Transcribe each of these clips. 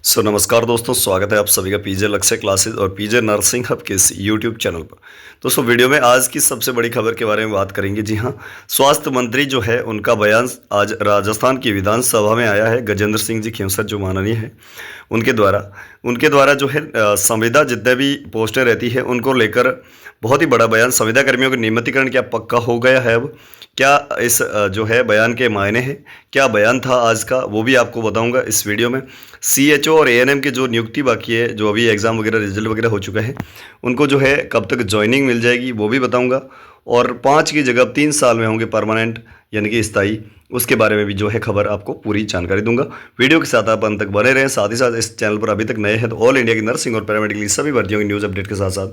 नमस्कार दोस्तों, स्वागत है आप सभी का पीजे लक्ष्य क्लासेस और पीजे नर्सिंग हब के इस यूट्यूब चैनल पर। दोस्तों, वीडियो में आज की सबसे बड़ी खबर के बारे में बात करेंगे। जी हाँ, स्वास्थ्य मंत्री जो है उनका बयान आज राजस्थान की विधानसभा में आया है। गजेंद्र सिंह जी खेमसर जो माननीय है उनके द्वारा जो है संविदा जितने भी पोस्टें रहती है उनको लेकर बहुत ही बड़ा बयान। संविदा कर्मियों का नियमितीकरण क्या पक्का हो गया है? अब क्या इस जो है बयान के मायने हैं, क्या बयान था आज का, वो भी आपको बताऊंगा इस वीडियो में। सीएचओ और एएनएम की जो नियुक्ति बाकी है, जो अभी एग्ज़ाम वगैरह रिजल्ट वगैरह हो चुका है, उनको जो है कब तक ज्वाइनिंग मिल जाएगी वो भी बताऊंगा। और 5 की जगह 3 साल में होंगे परमानेंट यानी कि स्थायी, उसके बारे में भी जो है खबर आपको पूरी जानकारी दूंगा। वीडियो के साथ आप अंत तक बने रहें। साथ ही साथ इस चैनल पर अभी तक नए हैं तो ऑल इंडिया की नर्सिंग और पैरामेडिकल की सभी भर्तियों की न्यूज़ अपडेट के साथ साथ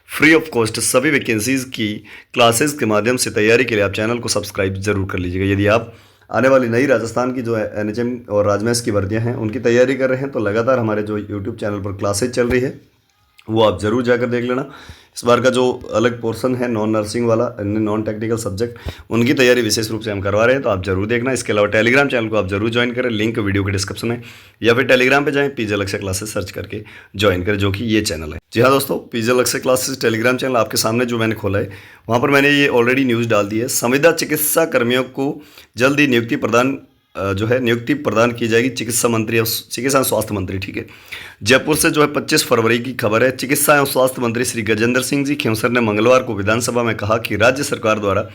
फ्री ऑफ कॉस्ट सभी वैकेंसीज़ की क्लासेस के माध्यम से तैयारी के लिए आप चैनल को सब्सक्राइब जरूर कर लीजिएगा। यदि आप आने वाली नई राजस्थान की जो है एनएचएम और राजमहस की भर्तियां हैं उनकी तैयारी कर रहे हैं तो लगातार हमारे जो यूट्यूब चैनल पर क्लासेज चल रही है वो आप ज़रूर जाकर देख लेना। इस बार का जो अलग पोर्शन है नॉन नर्सिंग वाला, नॉन टेक्निकल सब्जेक्ट, उनकी तैयारी विशेष रूप से हम करवा रहे हैं तो आप जरूर देखना। इसके अलावा टेलीग्राम चैनल को आप जरूर ज्वाइन करें, लिंक वीडियो के डिस्क्रिप्शन में, या फिर टेलीग्राम पे जाएं, पीजे लक्ष्य क्लासेस सर्च करके ज्वाइन करें, जो कि ये चैनल है। जी हाँ दोस्तों, पीजे लक्ष्य क्लासेस टेलीग्राम चैनल आपके सामने जो मैंने खोला है वहाँ पर मैंने ये ऑलरेडी न्यूज़ डाल दी है। संविदा चिकित्सा कर्मियों को जल्द ही नियुक्ति प्रदान की जाएगी। चिकित्सा एवं स्वास्थ्य मंत्री, ठीक है। जयपुर से जो है 25 फरवरी की खबर है। चिकित्सा एवं स्वास्थ्य मंत्री श्री गजेंद्र सिंह जी खेमसर ने मंगलवार को विधानसभा में कहा कि राज्य सरकार द्वारा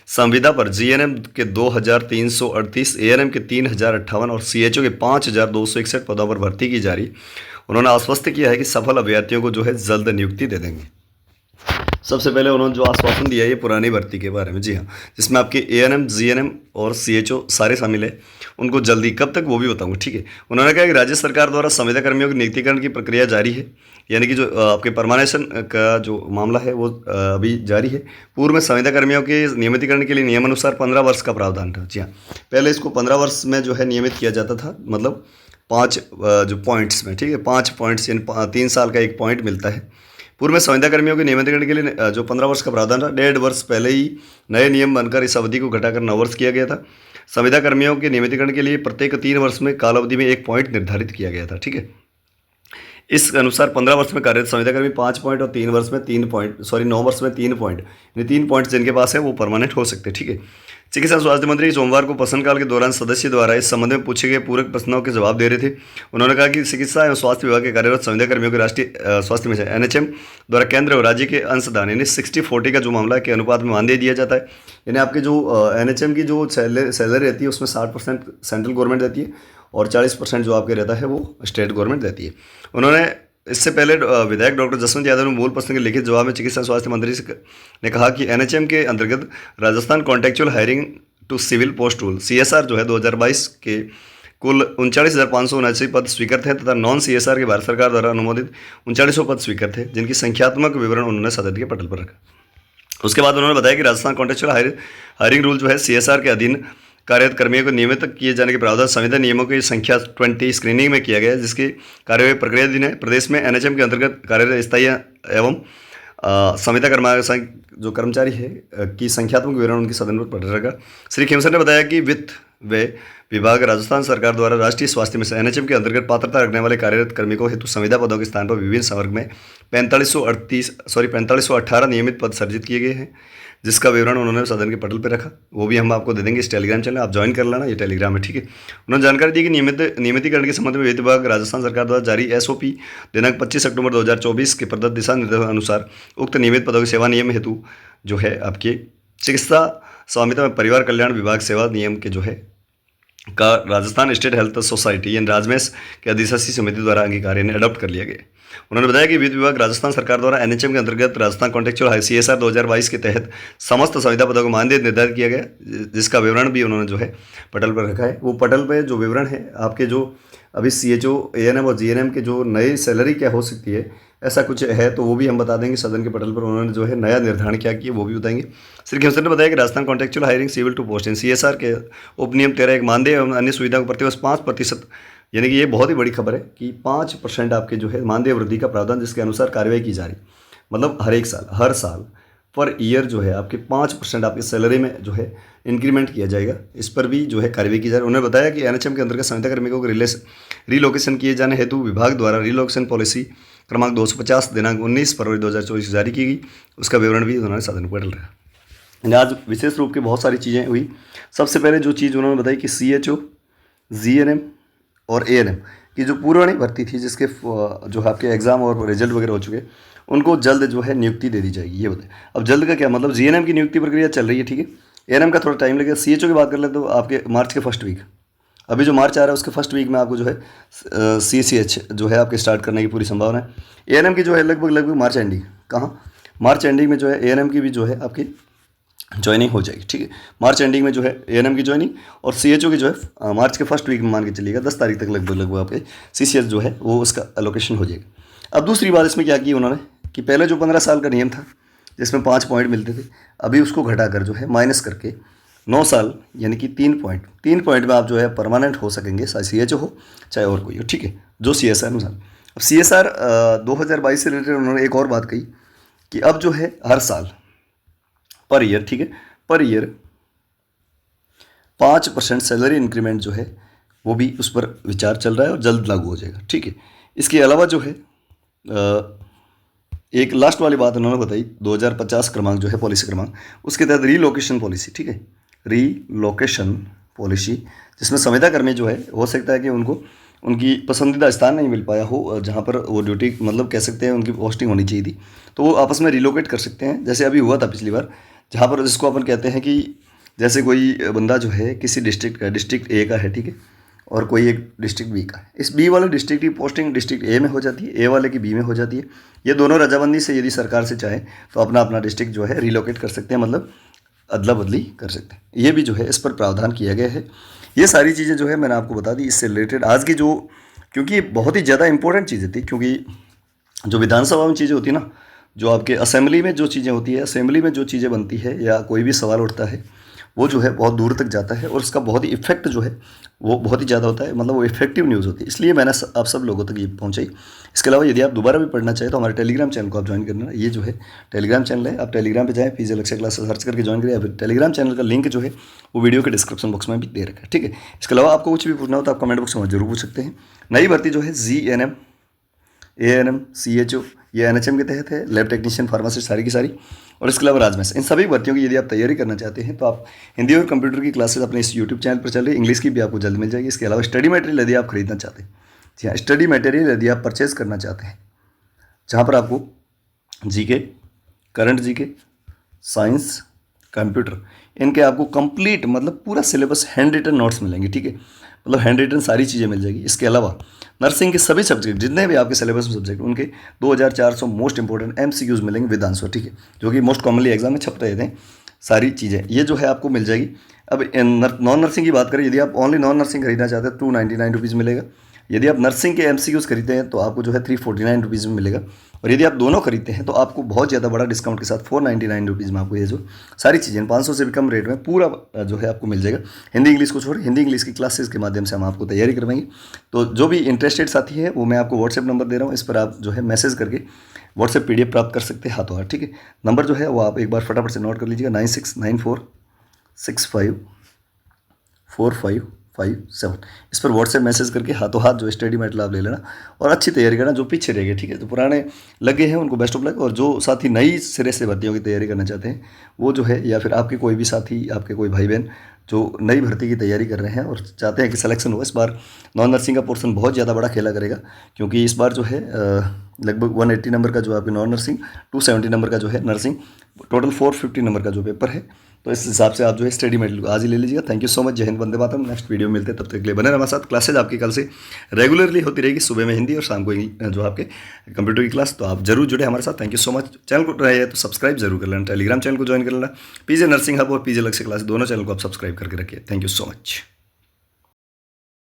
संविदा पर जीएनएम के 2338, एएनएम के 3058 और सीएचओ के 5261 पदों पर भर्ती की जा रही। उन्होंने आश्वस्त किया है कि सफल अभ्यर्थियों को जो है जल्द नियुक्ति दे देंगे। सबसे पहले उन्होंने जो आश्वासन दिया है ये पुरानी भर्ती के बारे में। जी हाँ, जिसमें आपके एएनएम, जीएनएम और सीएचओ सारे शामिल है, उनको जल्दी कब तक वो भी बताऊंगा, ठीक है। उन्होंने कहा कि राज्य सरकार द्वारा संविदा कर्मियों की नियुक्तिकरण की प्रक्रिया जारी है, यानी कि जो आपके परमानेशन का जो मामला है वो अभी जारी है। पूर्व में संविदा कर्मियों के नियमितीकरण के लिए नियमानुसार 15 वर्ष का प्रावधान था। जी हाँ, पहले इसको 15 वर्ष में जो है नियमित किया जाता था, मतलब 5 जो पॉइंट्स में, ठीक है, 5 पॉइंट्स यानी 3 साल का 1 पॉइंट मिलता है। पूर्व में संविदा कर्मियों के नियमितीकरण के लिए जो 15 वर्ष का प्रावधान था, 1.5 वर्ष पहले ही नए नियम बनकर इस अवधि को घटाकर 9 वर्ष किया गया था। संविदा कर्मियों के नियमितीकरण के लिए प्रत्येक 3 वर्ष में कालावधि में 1 पॉइंट निर्धारित किया गया था, ठीक है। इस अनुसार 15 वर्ष में कार्यरत संविदा कर्मी 5 पॉइंट और 3 वर्ष में 3 पॉइंट, 9 वर्ष में 3 पॉइंट, यानी 3 पॉइंट जिनके पास है वो परमानेंट हो सकते हैं, ठीक है। चिकित्सा स्वास्थ्य मंत्री सोमवार को प्रश्नकाल के दौरान सदस्य द्वारा इस संबंध में पूछे गए पूरक प्रश्नों के जवाब दे रहे थे। उन्होंने कहा कि चिकित्सा एवं स्वास्थ्य विभाग के कार्यरत संविदा कर्मियों के राष्ट्रीय स्वास्थ्य मिशन एनएचएम द्वारा केंद्र और राज्य के अंशदान यानी 60-40 का जो मामला के अनुपात में मानदेय दिया जाता है। यानी आपके जो एनएचएम की जो सैलरी रहती है उसमें 60% सेंट्रल गवर्नमेंट देती है और 40% जो आपके रहता है वो स्टेट गवर्नमेंट देती है। उन्होंने इससे पहले विधायक डॉक्टर जसवंत यादव ने मूल प्रश्न के लिखित जवाब में चिकित्सा स्वास्थ्य मंत्री ने कहा कि एनएचएम के अंतर्गत Rajasthan contractual hiring to civil post rule CSR जो है 2022 के कुल 39,579 पद स्वीकृत हैं तथा नॉन सीएसआर के भारत सरकार द्वारा अनुमोदित 3900 पद स्वीकृत हैं, जिनकी संख्यात्मक विवरण उन्होंने सदन के पटल पर रखा। उसके बाद उन्होंने बताया कि राजस्थान कॉन्टेक्चुअल हायरिंग रूल जो है सीएसआर के अधीन कार्यरत कर्मियों को नियमित किए जाने के प्रावधान संविदा नियमों की संख्या 20 स्क्रीनिंग में किया गया है, जिसकी कार्यवाही प्रक्रियाधीन है। प्रदेश में एनएचएम के अंतर्गत कार्यरत स्थायी एवं संविदा कर्मचारी है की संख्यात्मक विवरण उनकी सदन पर पढ़ रखा। श्री खेमसर ने बताया कि वित्त व विभाग राजस्थान सरकार द्वारा राष्ट्रीय स्वास्थ्य मिशन एनएचएम के अंतर्गत पात्रता रखने वाले कार्यरत कर्मियों हेतु संविदा पदों के स्थान पर विभिन्न संवर्ग में 4518 नियमित पद सर्जित किए गए हैं, जिसका विवरण उन्होंने सदन के पटल पर रखा। वो भी हम आपको दे देंगे इस टेलीग्राम चैनल, आप ज्वाइन कर लेना, ये टेलीग्राम है, ठीक है। उन्होंने जानकारी दी कि नियमितीकरण के संबंध में वित्त विभाग राजस्थान सरकार द्वारा जारी एसओपी दिनांक 25 अक्टूबर 2024 के प्रदत्त दिशा निर्देशों अनुसार उक्त नियमित पदों की सेवा नियम हेतु जो है आपके चिकित्सा स्वामित्व में परिवार कल्याण विभाग सेवा नियम के जो है का राजस्थान स्टेट हेल्थ सोसाइटी यानी राजमहस के अधिशासी समिति द्वारा अंगीकार यानी अडॉप्ट कर लिया गया। उन्होंने बताया कि वित्त विभाग राजस्थान सरकार द्वारा एनएचएम के अंतर्गत राजस्थान कॉन्टेक्चुअल सीएसआर 2022 के तहत समस्त संविदा पदों को मानदेय निर्धारित किया गया, जिसका विवरण भी उन्होंने जो है पटल पर रखा है। वो पटल पर जो विवरण है आपके जो अभी सीएचओ, एएनएम और जीएनएम के जो नई सैलरी क्या हो सकती है ऐसा कुछ है तो वो भी हम बता देंगे सदन के पटल पर। उन्होंने जो है नया निर्धारण क्या किया वो भी बताएंगे। श्री खेमसर ने बताया कि Rajasthan contractual hiring civil to post in CSR के उपनियम 13 मानदेय एवं अन्य सुविधाओं को प्रतिवर्ष 5%, यानी कि ये बहुत ही बड़ी खबर है कि 5% आपके जो है मानदेय वृद्धि का प्रावधान, जिसके अनुसार कार्रवाई की जा रही, मतलब हर साल पर ईयर जो है आपके 5% आपकी सैलरी में जो है इंक्रीमेंट किया जाएगा। इस पर भी जो है कार्रवाई की जा रही है। उन्होंने बताया कि एनएचएम के अंतर्गत संविदा कर्मियों को रीलोकेशन किए जाने हेतु विभाग द्वारा रीलोकेशन पॉलिसी क्रमांक 250 दिनांक 19 फरवरी 2024 जारी की गई। उसका विवरण भी उन्होंने सदन को डल रहा। आज विशेष रूप की बहुत सारी चीज़ें हुई। सबसे पहले जो चीज़ उन्होंने बताई कि CHO, GNM और ANM की जो पुरानी भर्ती थी, जिसके जो है आपके एग्ज़ाम और रिजल्ट वगैरह हो चुके, उनको जल्द जो है नियुक्ति दे दी जाएगी। ये बताएं। अब जल्द का क्या मतलब, GNM की नियुक्ति प्रक्रिया चल रही है, ठीक है। ANM का थोड़ा टाइम लगेगा। CHO की बात कर ले तो आपके मार्च के फर्स्ट वीक, अभी जो मार्च आ रहा है उसके फर्स्ट वीक में आपको जो है CCH जो है आपके स्टार्ट करने की पूरी संभावना है। ANM की जो है लगभग मार्च एंडिंग, कहाँ मार्च एंडिंग में जो है ANM की भी जो है आपकी ज्वाइनिंग हो जाएगी, ठीक है। मार्च एंडिंग में जो है ANM की ज्वाइनिंग और CHO की जो है मार्च के फर्स्ट वीक में मान के चलिएगा 10 तारीख तक लगभग आपके CCH जो है वो उसका एलोकेशन हो जाएगा। अब दूसरी बात इसमें क्या की उन्होंने कि पहले जो 15 साल का नियम था जिसमें 5 पॉइंट मिलते थे, अभी उसको घटाकर जो है माइनस करके 9 साल यानी कि 3 पॉइंट में आप जो है परमानेंट हो सकेंगे, चाहे CHO हो चाहे और कोई हो, ठीक है, जो CSR अनुसार। अब CSR 2022 से रिलेटेड उन्होंने एक और बात कही कि अब जो है हर साल पर ईयर, ठीक है, पर ईयर 5% सैलरी इंक्रीमेंट जो है वो भी उस पर विचार चल रहा है और जल्द लागू हो जाएगा, ठीक है। इसके अलावा जो है एक लास्ट वाली बात उन्होंने बताई 2050 क्रमांक जो है पॉलिसी क्रमांक, उसके तहत रीलोकेशन पॉलिसी, ठीक है, रीलोकेशन पॉलिसी, जिसमें संविदा कर्मी जो है हो सकता है कि उनको उनकी पसंदीदा स्थान नहीं मिल पाया हो जहाँ पर वो ड्यूटी मतलब कह सकते हैं उनकी पोस्टिंग होनी चाहिए थी, तो वो आपस में रिलोकेट कर सकते हैं। जैसे अभी हुआ था पिछली बार, जहाँ पर जिसको अपन कहते हैं कि जैसे कोई बंदा जो है किसी डिस्ट्रिक्ट A का है, ठीक है, और कोई एक डिस्ट्रिक्ट B का है, इस B वाले डिस्ट्रिक्ट की पोस्टिंग डिस्ट्रिक्ट A में हो जाती है, A वाले की B में हो जाती है। ये दोनों रजामंदी से यदि सरकार से चाहे तो अपना अपना डिस्ट्रिक्ट जो है रिलोकेट कर सकते हैं, मतलब अदला बदली कर सकते हैं। ये भी जो है इस पर प्रावधान किया गया है। ये सारी चीज़ें जो है मैंने आपको बता दी। इससे रिलेटेड आज की जो, क्योंकि ये बहुत ही ज़्यादा इंपॉर्टेंट चीज़ें थी, क्योंकि जो विधानसभा में चीज़ें होती है ना, जो आपके असेंबली में जो चीज़ें होती है, असेंबली में जो चीज़ें बनती है या कोई भी सवाल उठता है वो जो है बहुत दूर तक जाता है और उसका बहुत ही इफेक्ट जो है वो बहुत ही ज़्यादा होता है, मतलब वो इफेक्टिव न्यूज़ होती है। इसलिए मैंने आप सब लोगों तक ये पहुँचाई। इसके अलावा यदि आप दोबारा भी पढ़ना चाहें तो हमारे टेलीग्राम चैनल को आप ज्वाइन करना। ये जो है टेलीग्राम चैनल है, आप टेलीग्राम पे जाएँ, पीजे लक्ष्य क्लास सर्च करके ज्वाइन करें, या फिर टेलीग्राम चैनल का लिंक जो है वो वीडियो के डिस्क्रिप्शन बॉक्स में भी दे रखा है, ठीक है। इसके अलावा आपको कुछ भी पूछना हो तो आप कमेंट बॉक्स में जरूर पूछ सकते हैं। नई भर्ती जो है GNM, ANM, CHO, ये NHM के तहत है, लैब टेक्नीशियन, फार्मासिस्ट, सारी की सारी, और इसके अलावा राजमेस। इन सभी भर्तियों की यदि आप तैयारी करना चाहते हैं तो आप हिंदी और कंप्यूटर की क्लासेस अपने इस यूट्यूब चैनल पर चल रही है, इंग्लिश की भी आपको जल्द मिल जाएगी। इसके अलावा स्टडी मटेरियल यदि आप खरीदना चाहते हैं, जी हाँ, स्टडी मटेरियल यदि आप परचेज करना चाहते हैं, जहाँ पर आपको GK, current GK, science, computer, इनके आपको कंप्लीट मतलब पूरा सिलेबस हैंड रिटन नोट्स मिलेंगे, ठीक है, मतलब हैंड रिटन सारी चीज़ें मिल जाएगी। इसके अलावा नर्सिंग के सभी सब्जेक्ट जितने भी आपके सिलेबस में सब्जेक्ट, उनके 2400 मोस्ट इंपॉर्टेंट MCQs मिलेंगे विद आंसर, ठीक है, जो कि मोस्ट कॉमनली एग्जाम में छपते रहते हैं। सारी चीज़ें ये जो है आपको मिल जाएगी। अब नॉन नर्सिंग की बात करें, यदि आप ओनली नॉन नर्सिंग खरीदना चाहते हैं 299 रुपीज़ मिलेगा। यदि आप नर्सिंग के MCQs खरीदते हैं तो आपको जो है 349 रुपीज़ में मिलेगा, और यदि आप दोनों खरीदते हैं तो आपको बहुत ज़्यादा बड़ा डिस्काउंट के साथ 499 रुपीज़ में आपको ये जो सारी चीज़ें 500 से भी कम रेट में पूरा जो है आपको मिल जाएगा। हिंदी इंग्लिश को छोड़, हिंदी इंग्लिश की क्लासेस के माध्यम से हम आपको तैयारी करवाएंगे। तो जो भी इंटरेस्टेड साथी है वो मैं आपको व्हाट्सएप नंबर दे रहा हूँ, इस पर आप जो है मैसेज करके व्हाट्सएप PDF प्राप्त कर सकते हैं हाथों हाथ, ठीक है। नंबर जो है वो आप एक बार फटाफट से नोट कर लीजिएगा, 9694654557। इस पर व्हाट्सएप मैसेज करके हाथों हाथ जो स्टडी मटेरियल आप ले लेना और अच्छी तैयारी करना। जो पीछे रह गए, ठीक है, तो पुराने लगे हैं उनको बेस्ट ऑफ लक, और जो साथी नई सिरे से भर्तियों की तैयारी करना चाहते हैं वो जो है, या फिर आपके कोई भी साथी, आपके कोई भाई बहन जो नई भर्ती की तैयारी कर रहे हैं और चाहते हैं कि सिलेक्शन हो, इस बार नॉन नर्सिंग का पोर्शन बहुत ज़्यादा बड़ा खेला करेगा, क्योंकि इस बार जो है लगभग 180 नंबर का जो आपकी नॉन नर्सिंग, 270 नंबर का जो है नर्सिंग, टोटल 450 नंबर का जो पेपर है। तो इस हिसाब से आप जो है स्टडी मटेरियल को आज ही ले लीजिएगा। Thank you so much. जय हिंद, वंदे मातरम। नेक्स्ट वीडियो मिलते हैं, तब तक के लिए बने हमारे साथ। क्लासेज आपकी कल से रेगुलरली होती रहेगी, सुबह में हिंदी और शाम को जो आपके कंप्यूटर की क्लास, तो आप जरूर जुड़े हमारे साथ। Thank you so much. Channel को रहे तो सब्सक्राइब जरूर कर लेना, टेलीग्राम चैनल को ज्वाइन कर लेना, पीजे नर्सिंग हब और पीजे लक्ष्य क्लास दोनों चैनल को आप सब्सक्राइब करके रखिए। Thank you so much.